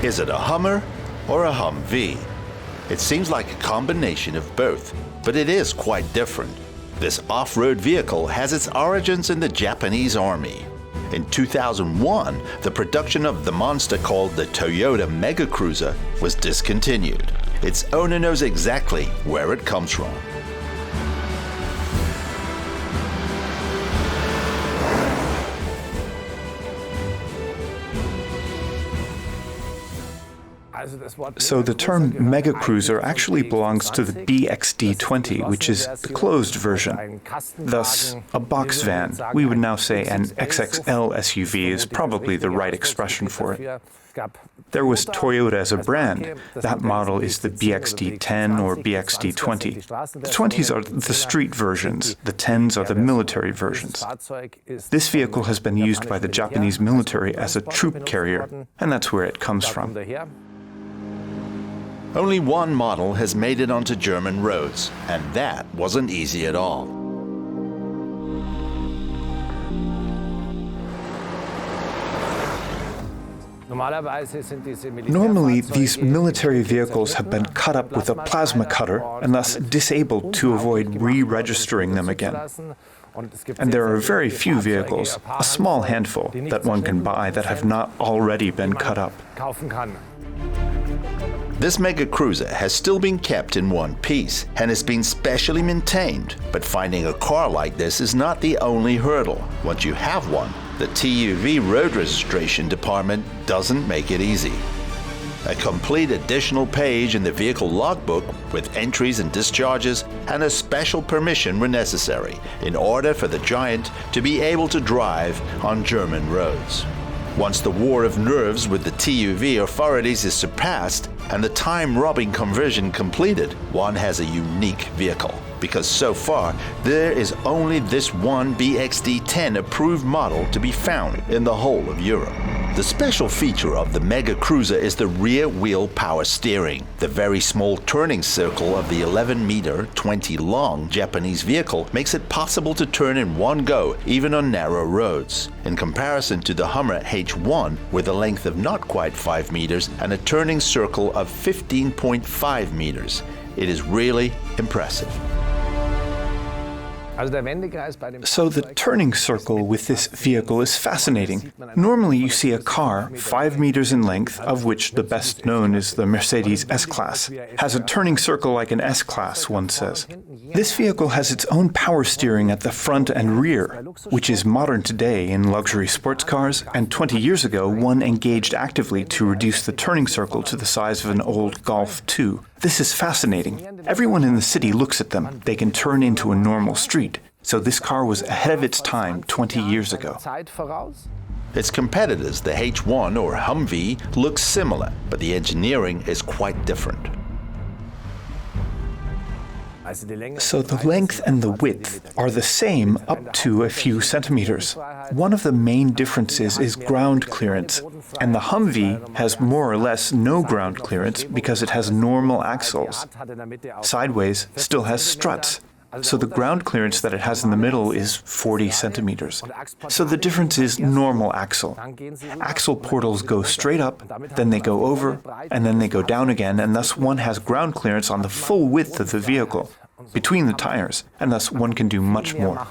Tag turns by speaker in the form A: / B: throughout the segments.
A: Is it a Hummer or a Humvee? It seems like a combination of both, but it is quite different. This off-road vehicle has its origins in the Japanese army. In 2001, the production of the monster called the Toyota Megacruiser was discontinued. Its owner knows exactly where it comes from.
B: So the term Megacruiser actually belongs to the BXD20, which is the closed version. Thus, a box van, we would now say an XXL SUV, is probably the right expression for it. There was Toyota as a brand. That model is the BXD10 or BXD20. The 20s are the street versions, the 10s are the military versions. This vehicle has been used by the Japanese military as a troop carrier, and that's where it comes from.
A: Only one model has made it onto German roads, and that wasn't easy at all.
B: Normally, these military vehicles have been cut up with a plasma cutter and thus disabled to avoid re-registering them again. And there are very few vehicles, a small handful, that one can buy that have not already been cut up.
A: This Megacruiser has still been kept in one piece and has been specially maintained, but finding a car like this is not the only hurdle. Once you have one, the TÜV road registration department doesn't make it easy. A complete additional page in the vehicle logbook with entries and discharges and a special permission were necessary in order for the Giant to be able to drive on German roads. Once the war of nerves with the TÜV authorities is surpassed and the time-robbing conversion completed, one has a unique vehicle. Because so far, there is only this one BXD10 approved model to be found in the whole of Europe. The special feature of the Megacruiser is the rear-wheel power steering. The very small turning circle of the 11-meter, 20-long Japanese vehicle makes it possible to turn in one go, even on narrow roads. In comparison to the Hummer H1, with a length of not quite 5 meters and a turning circle of 15.5 meters, it is really impressive.
B: So the turning circle with this vehicle is fascinating. Normally you see a car 5 meters in length, of which the best known is the Mercedes S-Class. Has a turning circle like an S-Class, one says. This vehicle has its own power steering at the front and rear, which is modern today in luxury sports cars, and 20 years ago one engaged actively to reduce the turning circle to the size of an old Golf 2. This is fascinating. Everyone in the city looks at them. They can turn into a normal street. So this car was ahead of its time 20 years ago.
A: Its competitors, the H1 or Humvee, look similar, but the engineering is quite different.
B: So the length and the width are the same up to a few centimeters. One of the main differences is ground clearance, and the Humvee has more or less no ground clearance because it has normal axles. Sideways still has struts, so the ground clearance that it has in the middle is 40 centimeters. So the difference is normal axle. Axle portals go straight up, then they go over, and then they go down again, and thus one has ground clearance on the full width of the vehicle, between the tires, and thus one can do much more.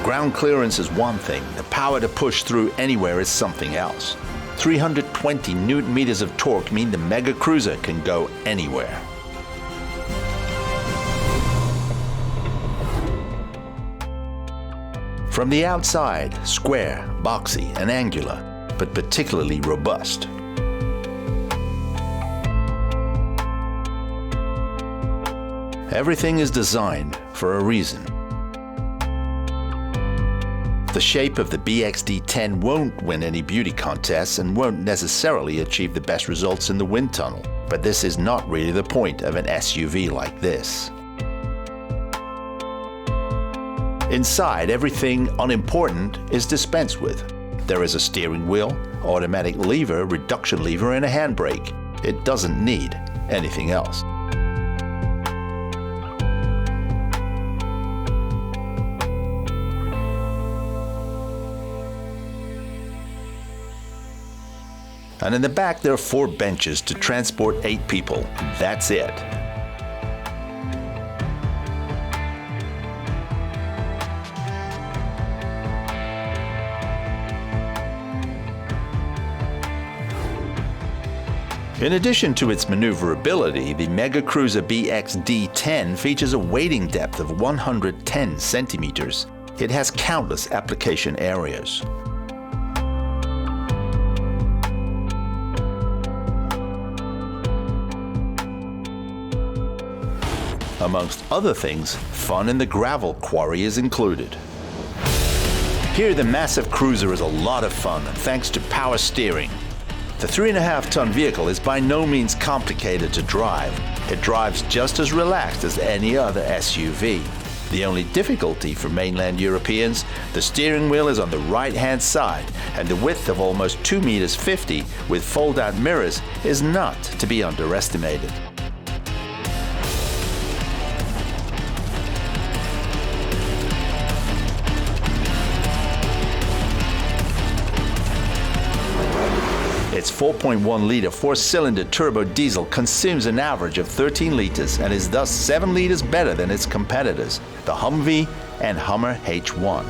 A: Ground clearance is one thing, the power to push through anywhere is something else. 320 Newton-meters of torque mean the Megacruiser can go anywhere. From the outside, square, boxy, and angular, but particularly robust. Everything is designed for a reason. The shape of the BXD10 won't win any beauty contests and won't necessarily achieve the best results in the wind tunnel, but this is not really the point of an SUV like this. Inside, everything unimportant is dispensed with. There is a steering wheel, automatic lever, reduction lever, and a handbrake. It doesn't need anything else. And in the back there are 4 benches to transport 8 people. That's it. In addition to its maneuverability, the Megacruiser BX-D10 features a weighting depth of 110 centimeters. It has countless application areas. Amongst other things, fun in the gravel quarry is included. Here, the massive cruiser is a lot of fun, thanks to power steering. The 3.5-ton vehicle is by no means complicated to drive. It drives just as relaxed as any other SUV. The only difficulty for mainland Europeans, the steering wheel is on the right-hand side, and the width of almost 2.50 meters with fold-out mirrors is not to be underestimated. Its 4.1-liter 4-cylinder turbo diesel consumes an average of 13 liters and is thus 7 liters better than its competitors, the Humvee and Hummer H1.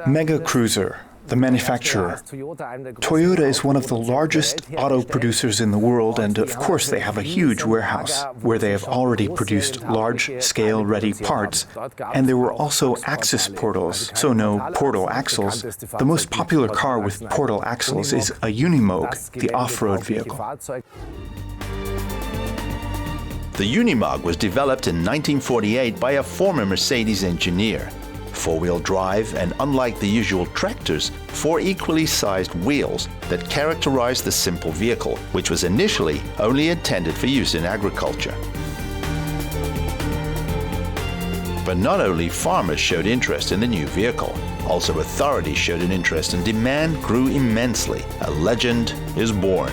B: Megacruiser, the manufacturer. Toyota is one of the largest auto producers in the world, and of course they have a huge warehouse where they have already produced large-scale ready parts, and there were also axis portals, so no portal axles. The most popular car with portal axles is a Unimog, the off-road vehicle.
A: The Unimog was developed in 1948 by a former Mercedes engineer. 4-wheel drive, and unlike the usual tractors, 4 equally sized wheels that characterize the simple vehicle, which was initially only intended for use in agriculture. But not only farmers showed interest in the new vehicle, also authorities showed an interest, and demand grew immensely. A legend is born.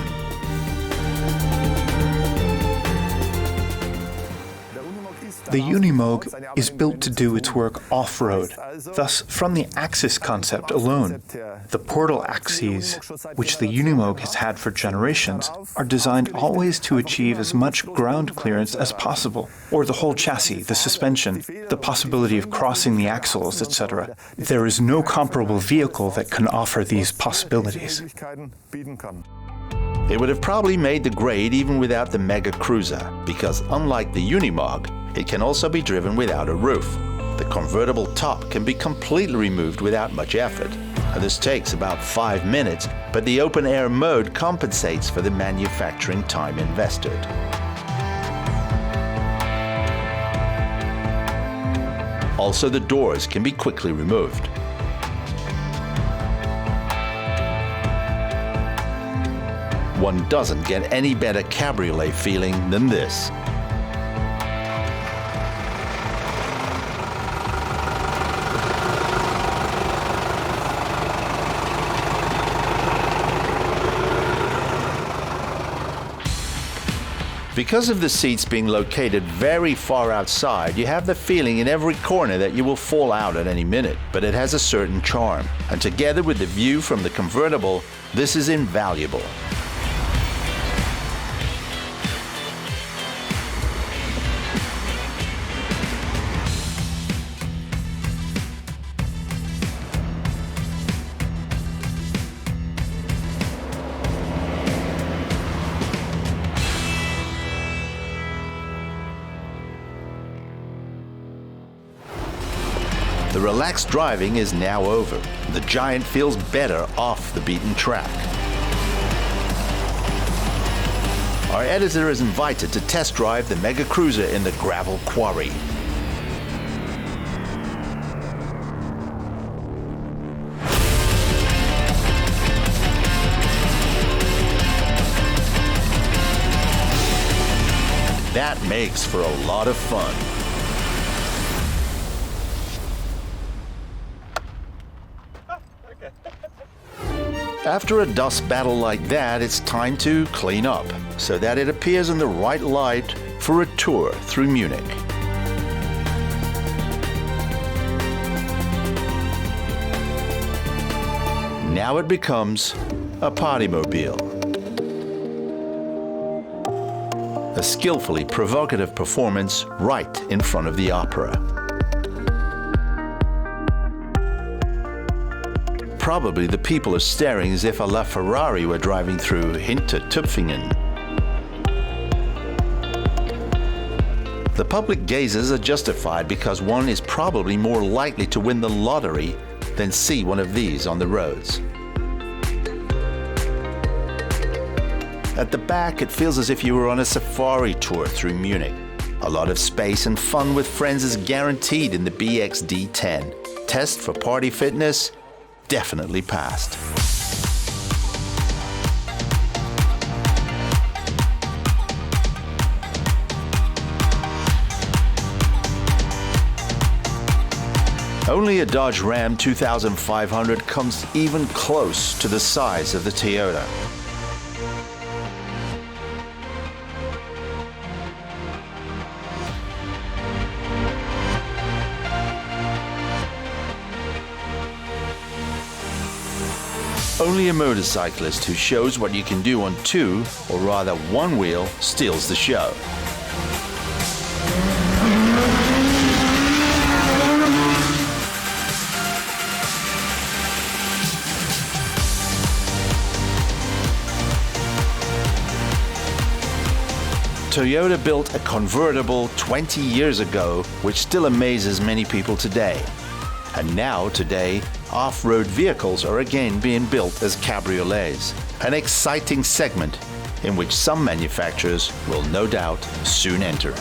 B: The Unimog is built to do its work off-road. Thus, from the axis concept alone, the portal axes, which the Unimog has had for generations, are designed always to achieve as much ground clearance as possible, or the whole chassis, the suspension, the possibility of crossing the axles, etc. There is no comparable vehicle that can offer these possibilities.
A: It would have probably made the grade even without the Megacruiser, because unlike the Unimog, it can also be driven without a roof. The convertible top can be completely removed without much effort. This takes about 5 minutes, but the open-air mode compensates for the manufacturing time invested. Also, the doors can be quickly removed. One doesn't get any better cabriolet feeling than this. Because of the seats being located very far outside, you have the feeling in every corner that you will fall out at any minute, but it has a certain charm, and together with the view from the convertible, this is invaluable. The relaxed driving is now over. The Giant feels better off the beaten track. Our editor is invited to test drive the Megacruiser in the gravel quarry. That makes for a lot of fun. After a dust battle like that, it's time to clean up so that it appears in the right light for a tour through Munich. Now it becomes a partymobile. A skillfully provocative performance right in front of the opera. Probably the people are staring as if a LaFerrari were driving through Hintertupfingen. The public gazes are justified because one is probably more likely to win the lottery than see one of these on the roads. At the back, it feels as if you were on a safari tour through Munich. A lot of space and fun with friends is guaranteed in the BXD10. Test for party fitness? Definitely passed. Only a Dodge Ram 2500 comes even close to the size of the Toyota. Only a motorcyclist who shows what you can do on two, or rather one wheel, steals the show. Toyota built a convertible 20 years ago, which still amazes many people today. And now, today, off-road vehicles are again being built as cabriolets, an exciting segment in which some manufacturers will no doubt soon enter.